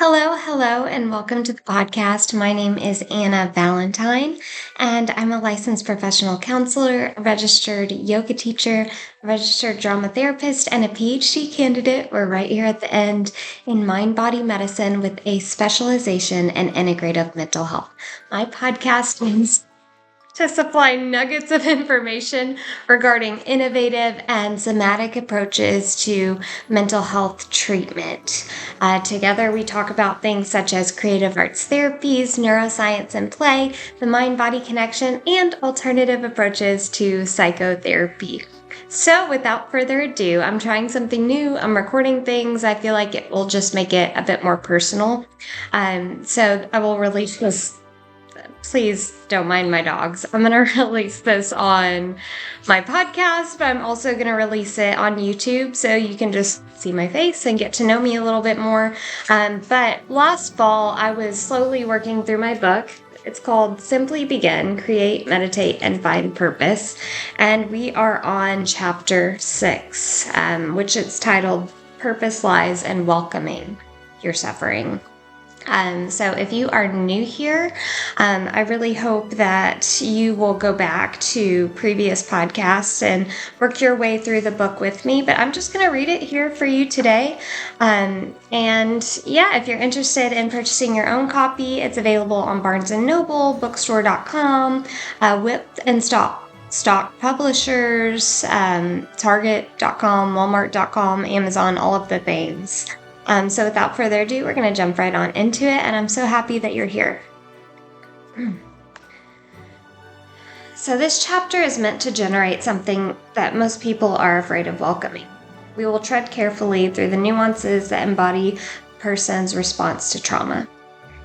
Hello, and welcome to the podcast. My name is Anna Valentine, and I'm a licensed professional counselor, a registered yoga teacher, a registered drama therapist, and a PhD candidate. We're right here at the end in mind-body medicine with a specialization in integrative mental health. My podcast is to supply nuggets of information regarding innovative and somatic approaches to mental health treatment. Together, we talk about things such as creative arts therapies, neuroscience and play, the mind-body connection, and alternative approaches to psychotherapy. So without further ado, I'm trying something new. I'm recording things. I feel like it will just make it a bit more personal. So I will release this. Please don't mind my dogs. I'm going to release this on my podcast, but I'm also going to release it on YouTube so you can just see my face and get to know me a little bit more. But last fall, I was slowly working through my book. It's called Simply Begin, Create, Meditate, and Find Purpose. And we are on chapter 6, which is titled Purpose Lies in Welcoming Your Suffering. So if you are new here, I really hope that you will go back to previous podcasts and work your way through the book with me, but I'm just going to read it here for you today. If you're interested in purchasing your own copy, it's available on Barnes & Noble, bookstore.com, Whip and Stock Publishers, Target.com, Walmart.com, Amazon, all of the things. So without further ado, we're going to jump right on into it, and I'm so happy that you're here. So this chapter is meant to generate something that most people are afraid of welcoming. We will tread carefully through the nuances that embody a person's response to trauma.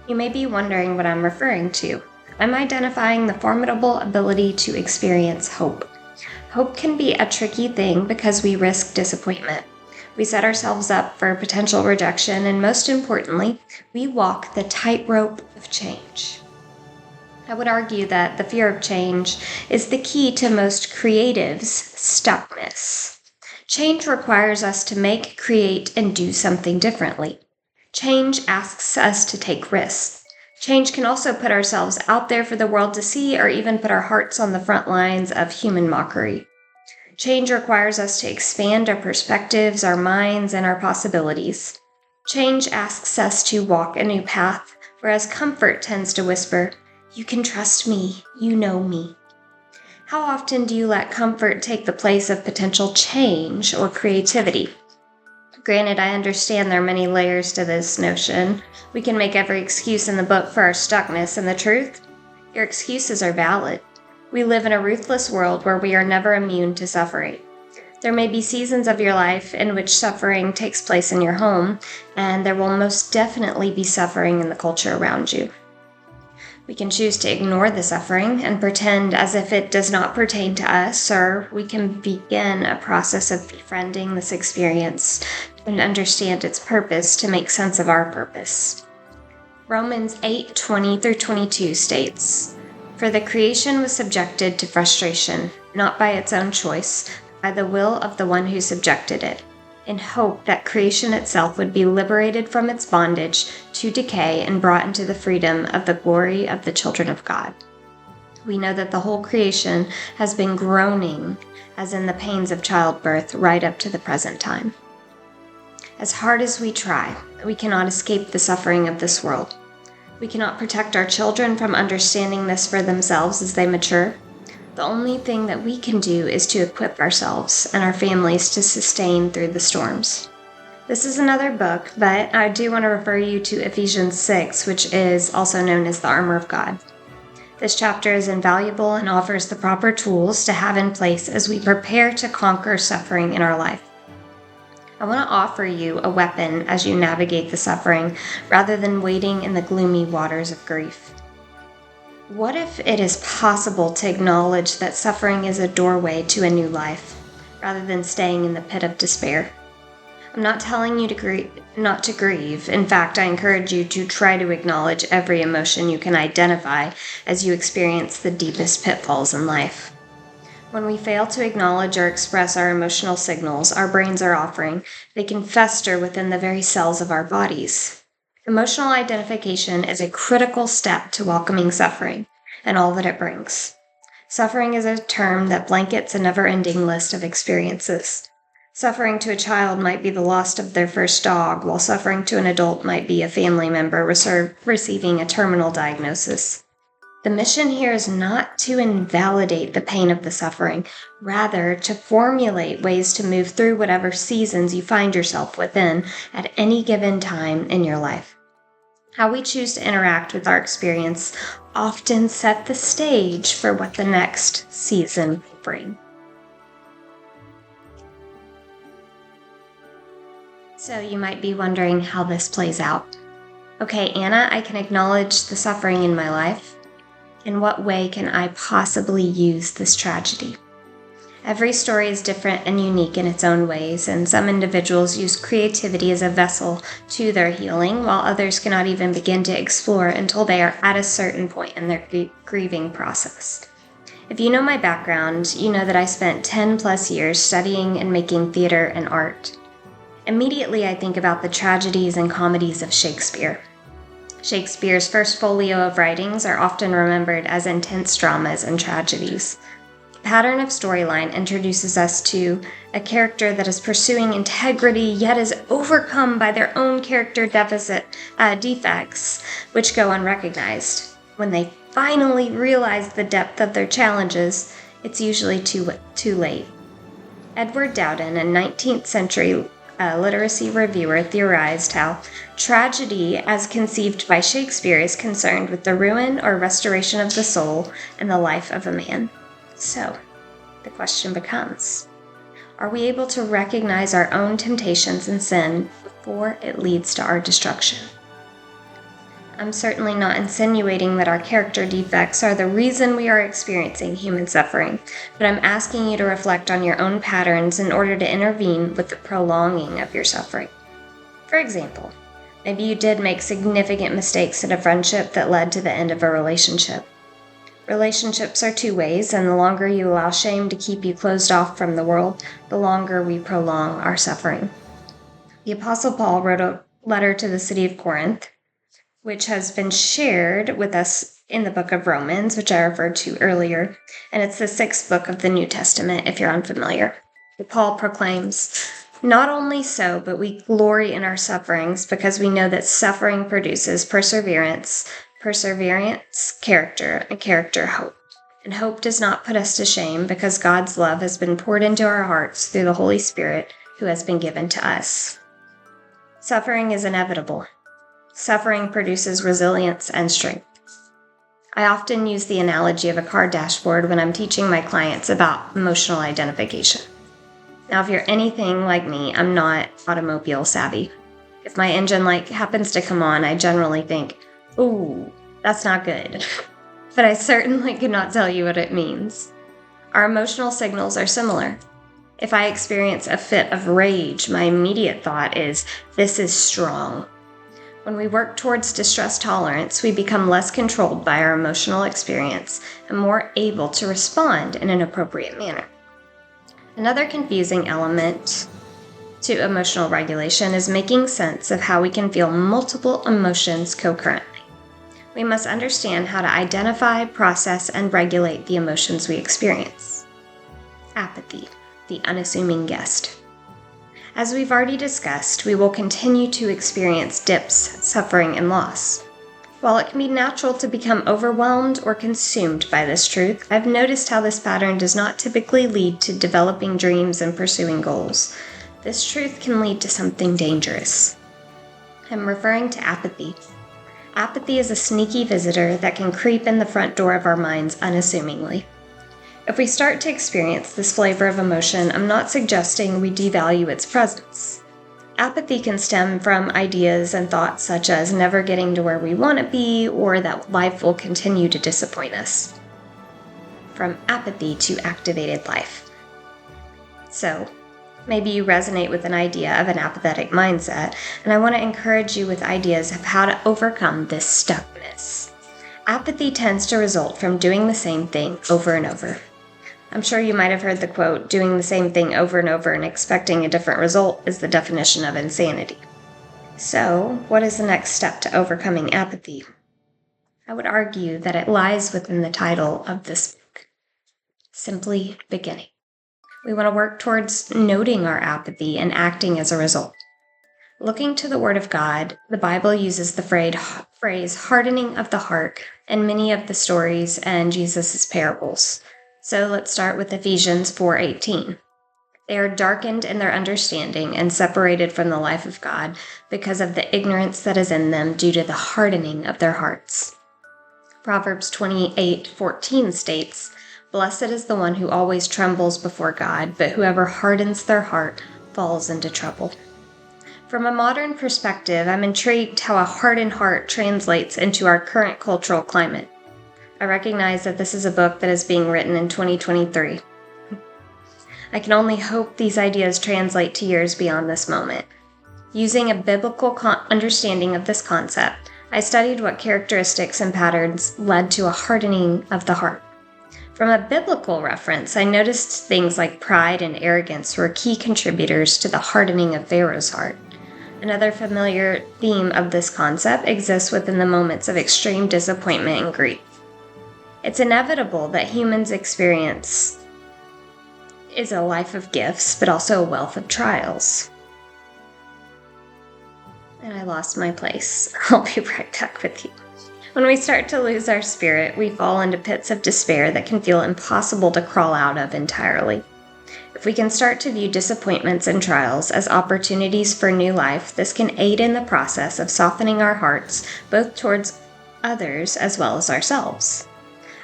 You may be wondering what I'm referring to. I'm identifying the formidable ability to experience hope. Hope can be a tricky thing because we risk disappointment. We set ourselves up for potential rejection, and most importantly, we walk the tightrope of change. I would argue that the fear of change is the key to most creatives' stuckness. Change requires us to make, create, and do something differently. Change asks us to take risks. Change can also put ourselves out there for the world to see, or even put our hearts on the front lines of human mockery. Change requires us to expand our perspectives, our minds, and our possibilities. Change asks us to walk a new path, whereas comfort tends to whisper, "You can trust me, you know me." How often do you let comfort take the place of potential change or creativity? Granted, I understand there are many layers to this notion. We can make every excuse in the book for our stuckness, and the truth? Your excuses are valid. We live in a ruthless world where we are never immune to suffering. There may be seasons of your life in which suffering takes place in your home, and there will most definitely be suffering in the culture around you. We can choose to ignore the suffering and pretend as if it does not pertain to us, or we can begin a process of befriending this experience and understand its purpose to make sense of our purpose. Romans 8:20-22 states, "For the creation was subjected to frustration, not by its own choice, by the will of the one who subjected it, in hope that creation itself would be liberated from its bondage to decay and brought into the freedom of the glory of the children of God." We know that the whole creation has been groaning, as in the pains of childbirth, right up to the present time. As hard as we try, we cannot escape the suffering of this world. We cannot protect our children from understanding this for themselves as they mature. The only thing that we can do is to equip ourselves and our families to sustain through the storms. This is another book, but I do want to refer you to Ephesians 6, which is also known as the Armor of God. This chapter is invaluable and offers the proper tools to have in place as we prepare to conquer suffering in our life. I want to offer you a weapon as you navigate the suffering, rather than wading in the gloomy waters of grief. What if it is possible to acknowledge that suffering is a doorway to a new life, rather than staying in the pit of despair? I'm not telling you not to grieve. In fact, I encourage you to try to acknowledge every emotion you can identify as you experience the deepest pitfalls in life. When we fail to acknowledge or express our emotional signals our brains are offering, they can fester within the very cells of our bodies. Emotional identification is a critical step to welcoming suffering and all that it brings. Suffering is a term that blankets a never-ending list of experiences. Suffering to a child might be the loss of their first dog, while suffering to an adult might be a family member receiving a terminal diagnosis. The mission here is not to invalidate the pain of the suffering, rather to formulate ways to move through whatever seasons you find yourself within at any given time in your life. How we choose to interact with our experience often set the stage for what the next season will bring. So you might be wondering how this plays out. Okay, Anna, I can acknowledge the suffering in my life. In what way can I possibly use this tragedy? Every story is different and unique in its own ways, and some individuals use creativity as a vessel to their healing, while others cannot even begin to explore until they are at a certain point in their grieving process. If you know my background, you know that I spent 10 plus years studying and making theater and art. Immediately, I think about the tragedies and comedies of Shakespeare. Shakespeare's first folio of writings are often remembered as intense dramas and tragedies. The pattern of storyline introduces us to a character that is pursuing integrity yet is overcome by their own character defects, which go unrecognized. When they finally realize the depth of their challenges, it's usually too late. Edward Dowden, a 19th century literacy reviewer, theorized how tragedy, as conceived by Shakespeare, is concerned with the ruin or restoration of the soul and the life of a man. So, the question becomes, are we able to recognize our own temptations and sin before it leads to our destruction? I'm certainly not insinuating that our character defects are the reason we are experiencing human suffering, but I'm asking you to reflect on your own patterns in order to intervene with the prolonging of your suffering. For example, maybe you did make significant mistakes in a friendship that led to the end of a relationship. Relationships are two ways, and the longer you allow shame to keep you closed off from the world, the longer we prolong our suffering. The Apostle Paul wrote a letter to the city of Corinth, which has been shared with us in the book of Romans, which I referred to earlier, and it's the 6th book of the New Testament, if you're unfamiliar. Paul proclaims, "Not only so, but we glory in our sufferings, because we know that suffering produces perseverance, perseverance, character, and character, hope. And hope does not put us to shame, because God's love has been poured into our hearts through the Holy Spirit who has been given to us." Suffering is inevitable. Suffering produces resilience and strength. I often use the analogy of a car dashboard when I'm teaching my clients about emotional identification. Now, if you're anything like me, I'm not automobile savvy. If my engine light happens to come on, I generally think, ooh, that's not good. But I certainly cannot tell you what it means. Our emotional signals are similar. If I experience a fit of rage, my immediate thought is, this is strong. When we work towards distress tolerance, we become less controlled by our emotional experience and more able to respond in an appropriate manner. Another confusing element to emotional regulation is making sense of how we can feel multiple emotions concurrently. We must understand how to identify, process, and regulate the emotions we experience. Apathy, the unassuming guest. As we've already discussed, we will continue to experience dips, suffering, and loss. While it can be natural to become overwhelmed or consumed by this truth, I've noticed how this pattern does not typically lead to developing dreams and pursuing goals. This truth can lead to something dangerous. I'm referring to apathy. Apathy is a sneaky visitor that can creep in the front door of our minds unassumingly. If we start to experience this flavor of emotion, I'm not suggesting we devalue its presence. Apathy can stem from ideas and thoughts such as never getting to where we want to be or that life will continue to disappoint us. From apathy to activated life. So, maybe you resonate with an idea of an apathetic mindset, and I want to encourage you with ideas of how to overcome this stuckness. Apathy tends to result from doing the same thing over and over. I'm sure you might have heard the quote, doing the same thing over and over and expecting a different result is the definition of insanity. So, what is the next step to overcoming apathy? I would argue that it lies within the title of this book, simply beginning. We want to work towards noting our apathy and acting as a result. Looking to the Word of God, the Bible uses the phrase hardening of the heart in many of the stories and Jesus' parables. So let's start with Ephesians 4:18. They are darkened in their understanding and separated from the life of God because of the ignorance that is in them due to the hardening of their hearts. Proverbs 28:14 states, "Blessed is the one who always trembles before God, but whoever hardens their heart falls into trouble." From a modern perspective, I'm intrigued how a hardened heart translates into our current cultural climate. I recognize that this is a book that is being written in 2023. I can only hope these ideas translate to years beyond this moment. Using a biblical understanding of this concept, I studied what characteristics and patterns led to a hardening of the heart. From a biblical reference, I noticed things like pride and arrogance were key contributors to the hardening of Pharaoh's heart. Another familiar theme of this concept exists within the moments of extreme disappointment and grief. It's inevitable that humans experience is a life of gifts, but also a wealth of trials. And I lost my place. I'll be right back with you. When we start to lose our spirit, we fall into pits of despair that can feel impossible to crawl out of entirely. If we can start to view disappointments and trials as opportunities for new life, this can aid in the process of softening our hearts, both towards others as well as ourselves.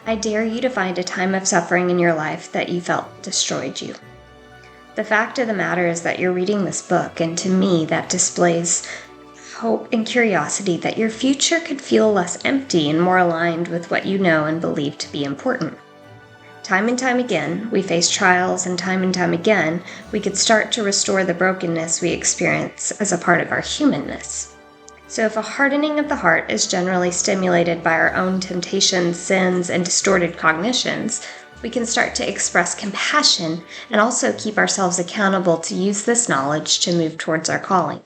I dare you to find a time of suffering in your life that you felt destroyed you. The fact of the matter is that you're reading this book, and to me, that displays hope and curiosity that your future could feel less empty and more aligned with what you know and believe to be important. Time and time again, we face trials, and time again, we could start to restore the brokenness we experience as a part of our humanness. So if a hardening of the heart is generally stimulated by our own temptations, sins, and distorted cognitions, we can start to express compassion and also keep ourselves accountable to use this knowledge to move towards our calling.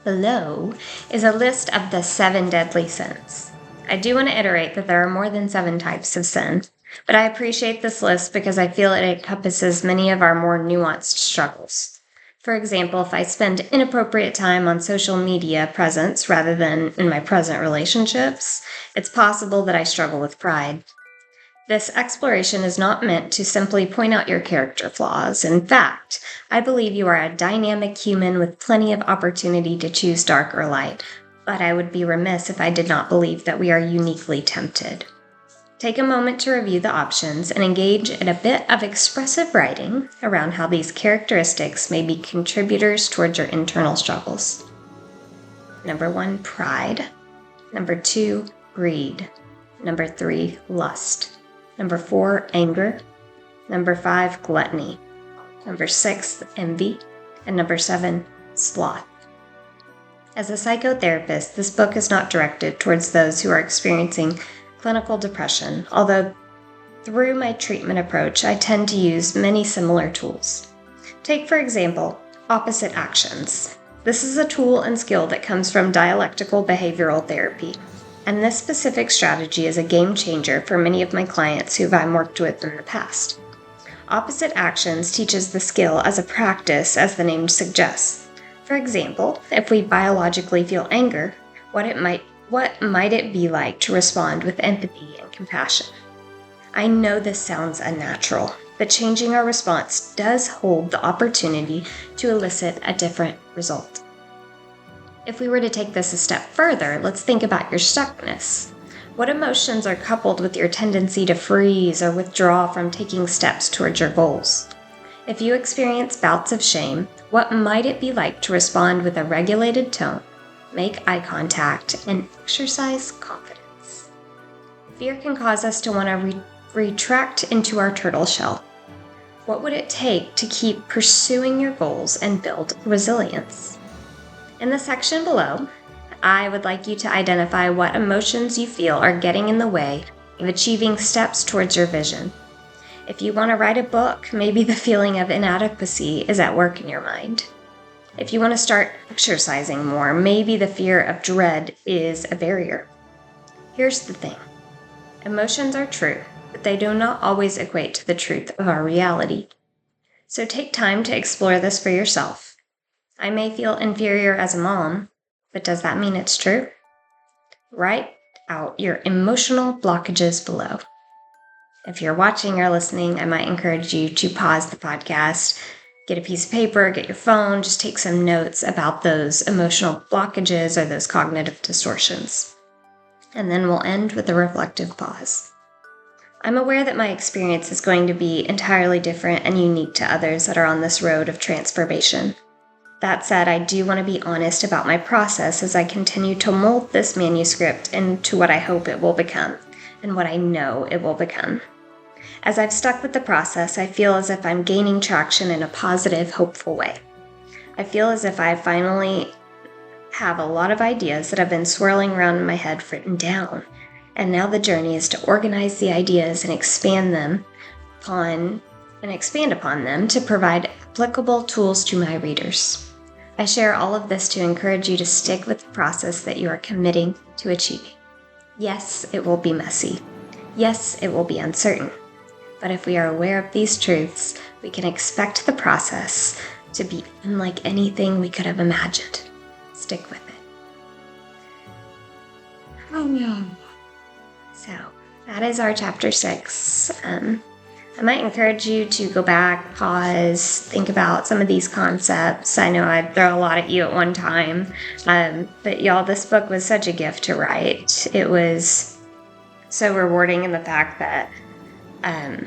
Below is a list of the 7 deadly sins. I do want to iterate that there are more than 7 types of sin, but I appreciate this list because I feel it encompasses many of our more nuanced struggles. For example, if I spend inappropriate time on social media presence rather than in my present relationships, it's possible that I struggle with pride. This exploration is not meant to simply point out your character flaws. In fact, I believe you are a dynamic human with plenty of opportunity to choose dark or light, but I would be remiss if I did not believe that we are uniquely tempted. Take a moment to review the options and engage in a bit of expressive writing around how these characteristics may be contributors towards your internal struggles. Number 1, pride. Number 2, greed. Number 3, lust. Number 4, anger. Number 5, gluttony. Number 6, envy. And number 7, sloth. As a psychotherapist, this book is not directed towards those who are experiencing clinical depression, although through my treatment approach, I tend to use many similar tools. Take, for example, opposite actions. This is a tool and skill that comes from dialectical behavioral therapy, and this specific strategy is a game changer for many of my clients who I've worked with in the past. Opposite actions teaches the skill as a practice, as the name suggests. For example, if we biologically feel anger, what might it be like to respond with empathy and compassion? I know this sounds unnatural, but changing our response does hold the opportunity to elicit a different result. If we were to take this a step further, let's think about your stuckness. What emotions are coupled with your tendency to freeze or withdraw from taking steps towards your goals? If you experience bouts of shame, what might it be like to respond with a regulated tone, make eye contact, and exercise confidence? Fear can cause us to want to retract into our turtle shell. What would it take to keep pursuing your goals and build resilience? In the section below, I would like you to identify what emotions you feel are getting in the way of achieving steps towards your vision. If you want to write a book, maybe the feeling of inadequacy is at work in your mind. If you want to start exercising more, maybe the fear of dread is a barrier. Here's the thing. Emotions are true, but they do not always equate to the truth of our reality. So take time to explore this for yourself. I may feel inferior as a mom, but does that mean it's true? Write out your emotional blockages below. If you're watching or listening, I might encourage you to pause the podcast, get a piece of paper, get your phone, just take some notes about those emotional blockages or those cognitive distortions. And then we'll end with a reflective pause. I'm aware that my experience is going to be entirely different and unique to others that are on this road of transformation. That said, I do want to be honest about my process as I continue to mold this manuscript into what I hope it will become and what I know it will become. As I've stuck with the process, I feel as if I'm gaining traction in a positive, hopeful way. I feel as if I finally have a lot of ideas that have been swirling around in my head written down, and now the journey is to organize the ideas and expand upon them to provide applicable tools to my readers. I share all of this to encourage you to stick with the process that you are committing to achieving. Yes, it will be messy. Yes, it will be uncertain. But if we are aware of these truths, we can expect the process to be unlike anything we could have imagined. Stick with it. Oh no. So, that is our chapter 6. I might encourage you to go back, pause, think about some of these concepts. I know I'd throw a lot at you at one time, but y'all, this book was such a gift to write. It was so rewarding in the fact that I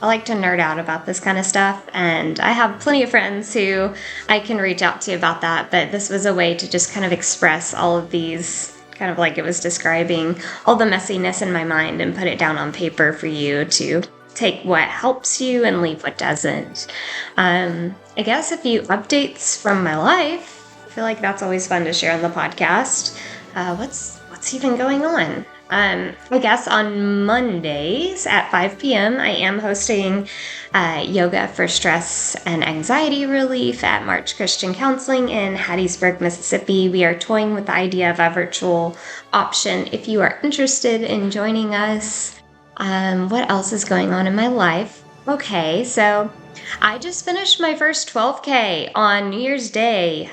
like to nerd out about this kind of stuff, and I have plenty of friends who I can reach out to about that, but this was a way to just kind of express all of these, kind of like it was describing all the messiness in my mind and put it down on paper for you to take what helps you and leave what doesn't. I guess a few updates from my life. I feel like that's always fun to share on the podcast. What's even going on? I guess on Mondays at 5 p.m. I am hosting yoga for stress and anxiety relief at March Christian Counseling in Hattiesburg, Mississippi. We are toying with the idea of a virtual option if you are interested in joining us. What else is going on in my life? Okay, so I just finished my first 12K on New Year's Day.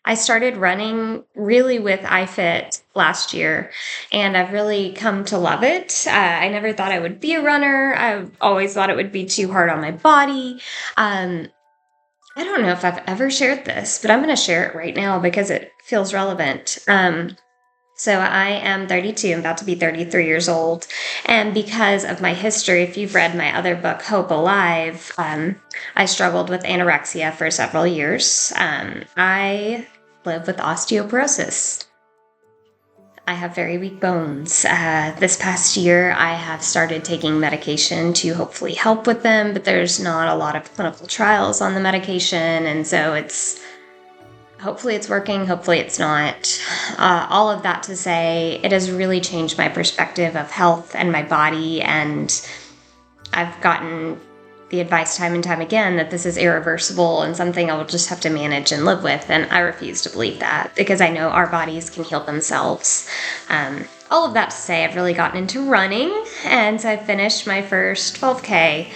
I started running really with iFit last year, and I've really come to love it. I never thought I would be a runner. I always thought it would be too hard on my body. I don't know if I've ever shared this, but I'm going to share it right now because it feels relevant. So I am 32, I'm about to be 33 years old, and because of my history, if you've read my other book, Hope Alive, I struggled with anorexia for several years. I live with osteoporosis. I have very weak bones. This past year, I have started taking medication to hopefully help with them, but there's not a lot of clinical trials on the medication, and so hopefully it's working, hopefully it's not. All of that to say, it has really changed my perspective of health and my body, and I've gotten the advice time and time again that this is irreversible and something I will just have to manage and live with, and I refuse to believe that because I know our bodies can heal themselves. All of that to say, I've really gotten into running, and so I finished my first 12K.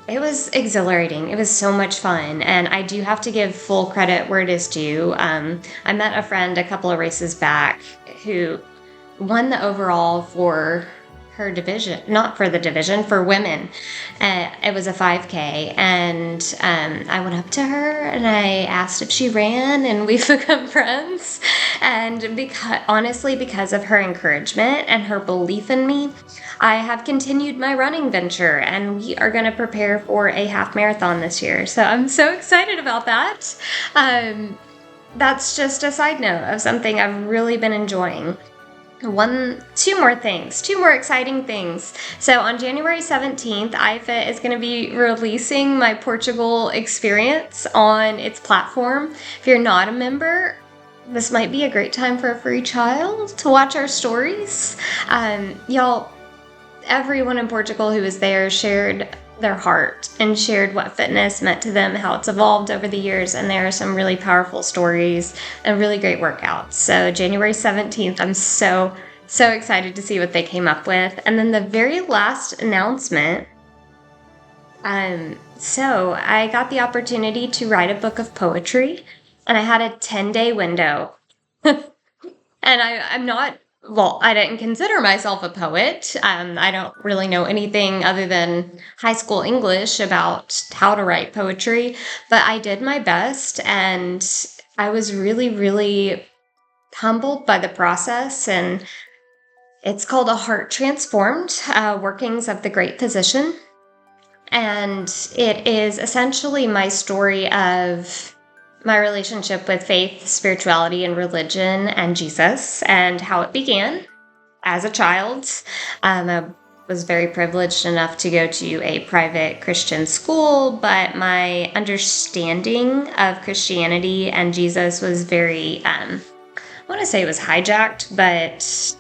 It was exhilarating. It was so much fun, and I do have to give full credit where it is due. I met a friend a couple of races back who won the overall for her division, not for the division, for women. It was a 5K, and I went up to her and I asked if she ran, and we've become friends. And because of her encouragement and her belief in me, I have continued my running venture, and we are going to prepare for a half marathon this year. So I'm so excited about that. That's just a side note of something I've really been enjoying. Two more exciting things. So on January 17th, iFit is going to be releasing my Portugal experience on its platform. If you're not a member, this might be a great time for a free trial to watch our stories. Y'all, everyone in Portugal who was there shared their heart and shared what fitness meant to them, how it's evolved over the years, and there are some really powerful stories and really great workouts. So January 17th, I'm so excited to see what they came up with. And then the very last announcement, so I got the opportunity to write a book of poetry, and I had a 10-day window. And I'm not, well, I didn't consider myself a poet. I don't really know anything other than high school English about how to write poetry, but I did my best, and I was really, really humbled by the process. And it's called A Heart Transformed, Workings of the Great Physician. And it is essentially my story of my relationship with faith, spirituality, and religion, and Jesus, and how it began as a child. I was very privileged enough to go to a private Christian school, but my understanding of Christianity and Jesus was very, I want to say it was hijacked, but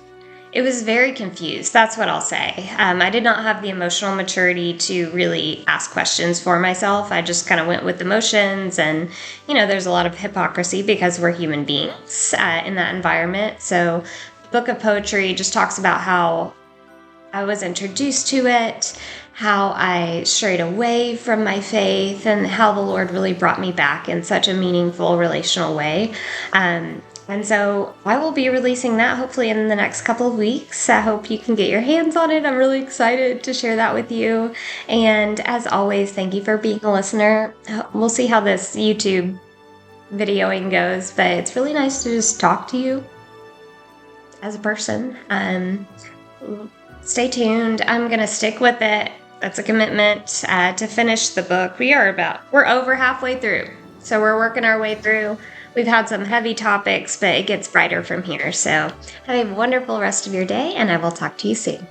it was very confused. That's what I'll say. I did not have the emotional maturity to really ask questions for myself. I just kind of went with the motions, and, there's a lot of hypocrisy because we're human beings in that environment. So the book of poetry just talks about how I was introduced to it, how I strayed away from my faith, and how the Lord really brought me back in such a meaningful relational way. And so I will be releasing that hopefully in the next couple of weeks. I hope you can get your hands on it. I'm really excited to share that with you. And as always, thank you for being a listener. We'll see how this YouTube videoing goes, but it's really nice to just talk to you as a person. Stay tuned. I'm going to stick with it. That's a commitment to finish the book. We're over halfway through. So we're working our way through. We've had some heavy topics, but it gets brighter from here. So have a wonderful rest of your day, and I will talk to you soon.